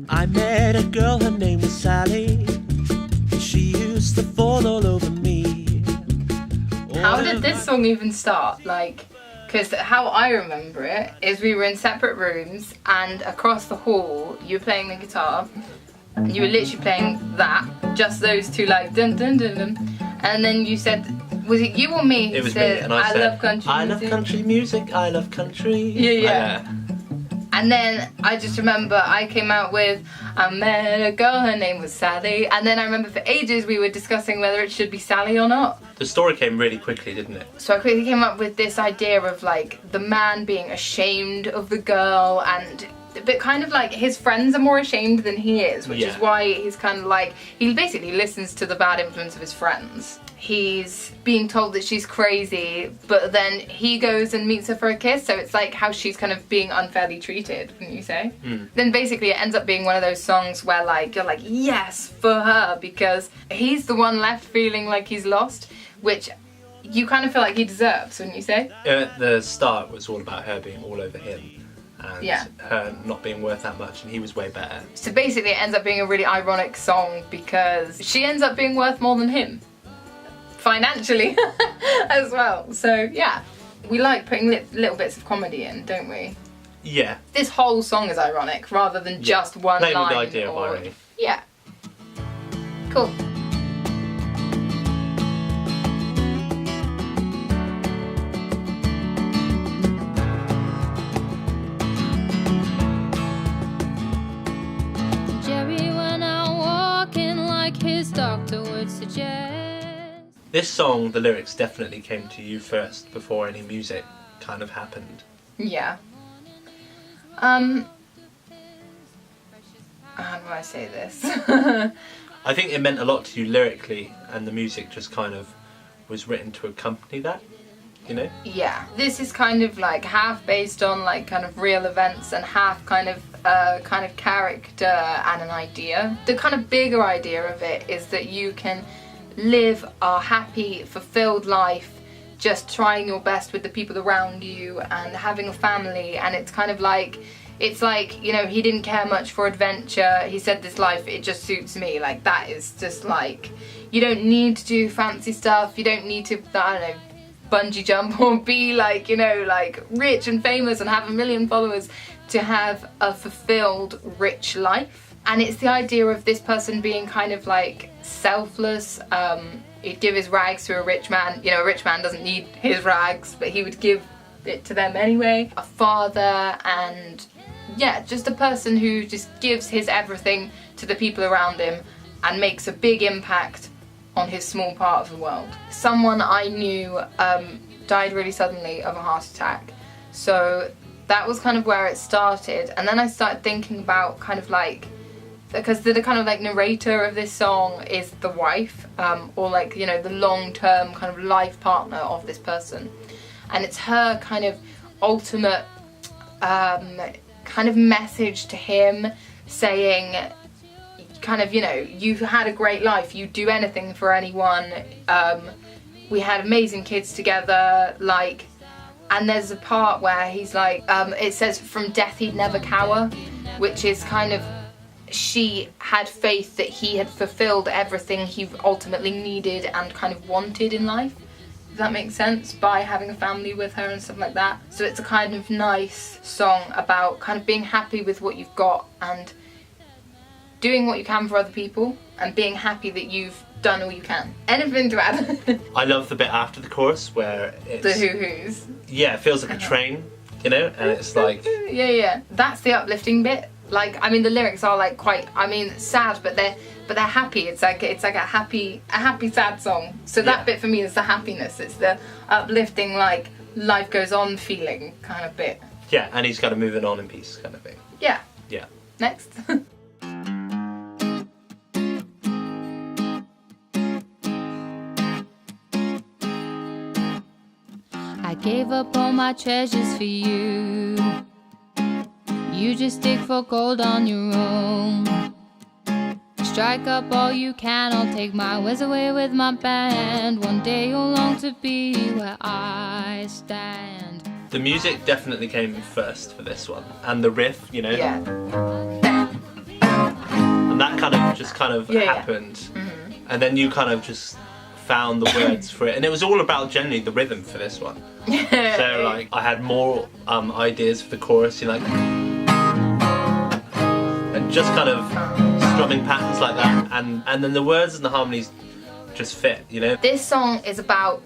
I met a girl, her name was Sally. She used to fall all over me. How did this song even start? Like, because how I remember it is we were in separate rooms and across the hall you were playing the guitar and you were literally playing that, just those two, like dun dun dun dun, and then you said, was it you or me who It was said, me, and I said, love country I music? love country music, I love country. Yeah. And then I just remember I came out with, I met a girl, her name was Sally. And then I remember for ages we were discussing whether it should be Sally or not. The story came really quickly, didn't it? So I quickly came up with this idea of like the man being ashamed of the girl, and but kind of like his friends are more ashamed than he is, which is why he's kind of like, he basically listens to the bad influence of his friends. He's being told that she's crazy, but then he goes and meets her for a kiss, so it's like how she's kind of being unfairly treated, wouldn't you say? Then basically it ends up being one of those songs where like you're like, yes, for her, because he's the one left feeling like he's lost, which you kind of feel like he deserves, wouldn't you say? The start was all about her being all over him and her not being worth that much, and he was way better. So basically it ends up being a really ironic song because she ends up being worth more than him. Financially as well. So yeah, we like putting little bits of comedy in, don't we? Yeah. This whole song is ironic rather than just one Playing line. with the idea of irony. Yeah. Cool. Jerry went out walking like his doctor would suggest. This song, the lyrics definitely came to you first before any music kind of happened. Yeah. How do I say this? I think it meant a lot to you lyrically, and the music just kind of was written to accompany that, you know? Yeah. This is kind of like half based on like kind of real events and half kind of character and an idea. The kind of bigger idea of it is that you can live a happy, fulfilled life just trying your best with the people around you and having a family, and it's kind of like, it's like, you know, he didn't care much for adventure. He said this life, it just suits me. Like, that is just like, you don't need to do fancy stuff, you don't need to, I don't know, bungee jump or be like, you know, like rich and famous and have 1 million followers to have a fulfilled, rich life. And it's the idea of this person being kind of like selfless. He'd give his rags to a rich man. You know, a rich man doesn't need his rags, but he would give it to them anyway. A father, and yeah, just a person who just gives his everything to the people around him and makes a big impact on his small part of the world. Someone I knew died really suddenly of a heart attack. So that was kind of where it started. And then I started thinking about kind of like, because the kind of like narrator of this song is the wife, or like, you know, the long-term kind of life partner of this person. And it's her kind of ultimate kind of message to him, saying kind of, you know, you've had a great life, you do anything for anyone, we had amazing kids together, like, and there's a part where he's like, it says from death he'd never cower, which is kind of, she had faith that he had fulfilled everything he ultimately needed and kind of wanted in life. Does that make sense? By having a family with her and stuff like that. So it's a kind of nice song about kind of being happy with what you've got and doing what you can for other people and being happy that you've done all you can. Anything to add? I love the bit after the chorus where it's... The hoo-hoos. Yeah, it feels like a train, you know, and it's like... Yeah. That's the uplifting bit. Like, I mean, the lyrics are like quite, I mean, sad, but they're happy. It's like a happy sad song. So that bit for me is the happiness. It's the uplifting, like, life goes on feeling kind of bit. Yeah, and he's kind of moving on in peace kind of thing. Yeah. Yeah. Next. I gave up all my treasures for you. You just dig for gold on your own. strike up all you can. I'll take my ways away with my band. One day you'll long to be where I stand. The music definitely came first for this one, and the riff, you know. Yeah. And that kind of just happened, Mm-hmm. and then you kind of just found the words for it, and it was all about generally the rhythm for this one. So like I had more ideas for the chorus, you know, like, and just kind of strumming patterns like that, and then the words and the harmonies just fit, you know. This song is about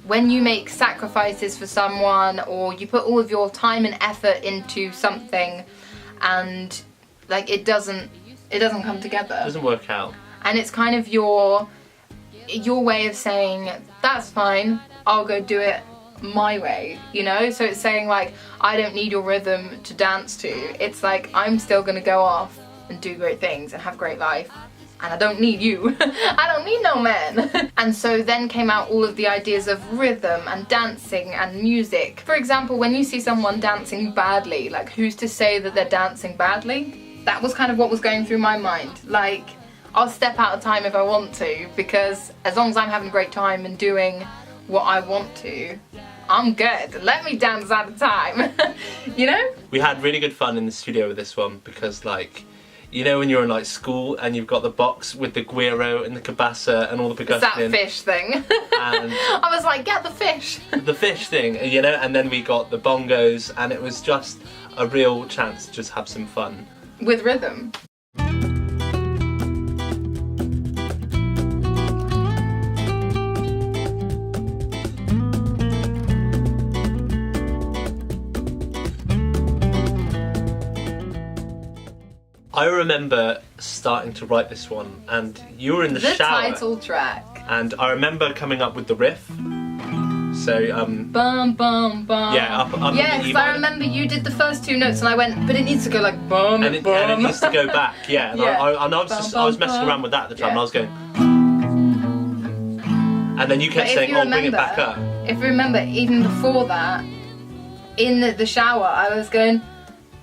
when you make sacrifices for someone, or you put all of your time and effort into something, and like it doesn't come together. It doesn't work out. And it's kind of your way of saying, that's fine, I'll go do it my way, you know? So it's saying like, I don't need your rhythm to dance to. It's like, I'm still gonna go off and do great things and have a great life. And I don't need you. I don't need no man. And so then came out all of the ideas of rhythm and dancing and music. For example, when you see someone dancing badly, like who's to say that they're dancing badly? That was kind of what was going through my mind. Like, I'll step out of time if I want to, because as long as I'm having a great time and doing what I want to, I'm good. Let me dance out of time. You know? We had really good fun in the studio with this one, because like, you know when you're in like school and you've got the box with the guiro and the cabasa and all the percussion. It's that fish thing. And I was like, get the fish. The fish thing, you know, and then we got the bongos, and it was just a real chance to just have some fun. With rhythm. I remember starting to write this one, and you were in the shower. The title track. And I remember coming up with the riff. So bum bum bum. Yeah, up yeah, in the E because I minor. remember you did the first two notes, and I went, but it needs to go like bum And it bum. needs to go back, yeah. And Yeah. I was messing around with that at the time. Yeah. And I was going, and then you kept saying, "Oh, bring it back up." If you remember, even before that, in the shower, I was going,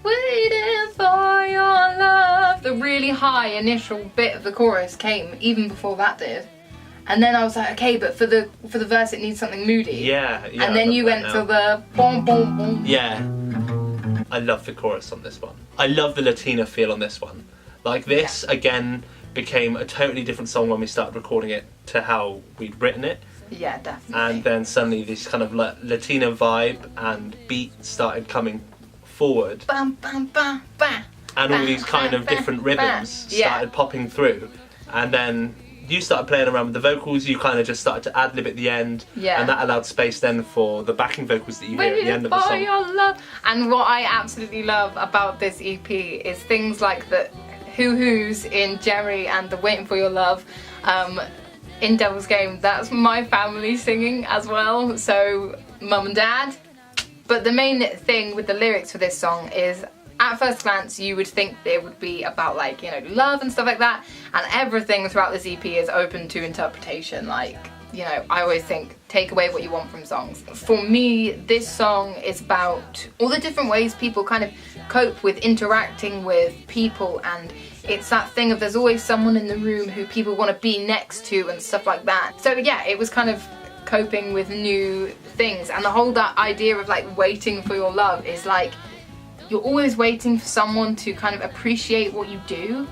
waiting for your love. The really high initial bit of the chorus came even before that did. And then I was like, okay, but for the verse it needs something moody. Yeah. And then you went to the boom boom boom. Yeah. I love the chorus on this one. I love the Latina feel on this one. Like this, again, became a totally different song when we started recording it to how we'd written it. Yeah, definitely. And then suddenly this kind of Latina vibe and beat started coming forward. Bam, bam, bam, bam. And all these kind of different rhythms started popping through. And then you started playing around with the vocals, you kind of just started to ad-lib at the end. Yeah. And that allowed space then for the backing vocals that you hear at the end of the For song. your love. And what I absolutely love about this EP is things like the hoo-hoos in Jerry and the Waiting for Your Love. In Devil's Game, that's my family singing as well, so mum and dad. But the main thing with the lyrics for this song is, at first glance, you would think it would be about like, you know, love and stuff like that, and everything throughout this EP is open to interpretation. Like, you know, I always think, take away what you want from songs. For me, this song is about all the different ways people kind of cope with interacting with people, and it's that thing of there's always someone in the room who people want to be next to and stuff like that. So yeah, it was kind of coping with new things, and the whole that idea of like waiting for your love is like, you're always waiting for someone to kind of appreciate what you do.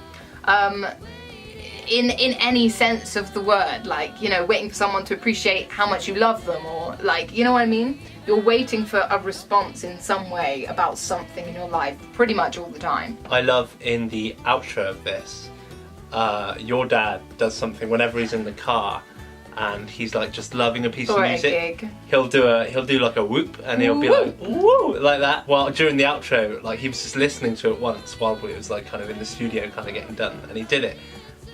In any sense of the word, like, you know, waiting for someone to appreciate how much you love them, or like, you know what I mean? You're waiting for a response in some way about something in your life pretty much all the time. I love in the outro of this, your dad does something whenever he's in the car and he's like just loving a piece of Or a music. gig. He'll do like a whoop, and he'll be like woo like that. Well, during the outro, like he was just listening to it once while we was like kind of in the studio kind of getting done, and he did it.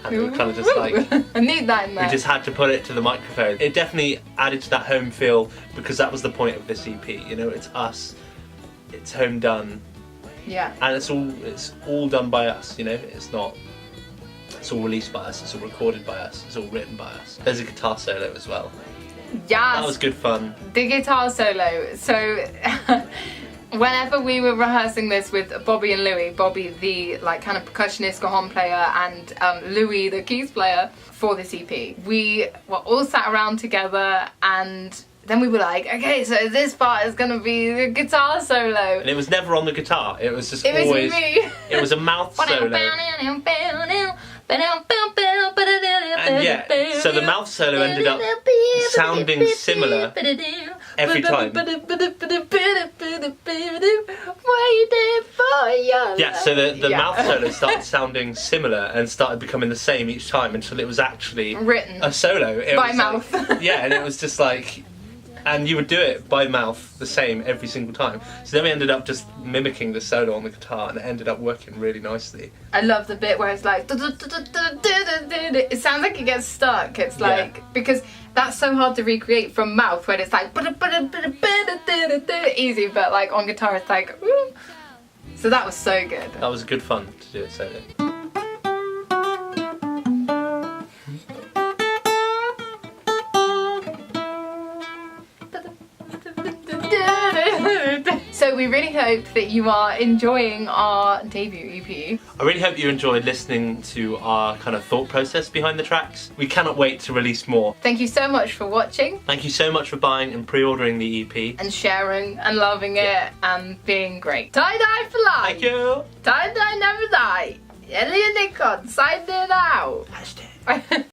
And we kind of just like, I need that in there. we just had to put it to the microphone. It definitely added to that home feel, because that was the point of this EP. You know, it's us, it's home done, Yeah. and it's all done by us. You know, it's all released by us, it's all recorded by us, it's all written by us. There's a guitar solo as well. Yes. That was good fun. The guitar solo. So whenever we were rehearsing this with Bobby and Louis, Bobby the like kind of percussionist, cajon player, and Louis the keys player for this EP, we were all sat around together, and then we were like, okay, so this part is gonna be the guitar solo. And it was never on the guitar. It was just It was always. me. It was a mouth solo. And yeah, so the mouth solo ended up sounding similar every time. Yeah, so the mouth solo started sounding similar and started becoming the same each time until it was actually written a solo. It by was mouth. Like, yeah, and it was just like, and you would do it by mouth the same every single time. So then we ended up just mimicking the solo on the guitar, and it ended up working really nicely. I love the bit where it's like, it sounds like it gets stuck. It's like, because that's so hard to recreate from mouth when it's like easy, but like on guitar it's like, woo. So that was so good. That was good fun to do it solo. So we really hope that you are enjoying our debut EP. I really hope you enjoyed listening to our kind of thought process behind the tracks. We cannot wait to release more. Thank you so much for watching. Thank you so much for buying and pre-ordering the EP. And sharing and loving it and being great. Tie-dye for life. Thank you. Tie-dye never die. Ellie Nikon, signing out. Hashtag.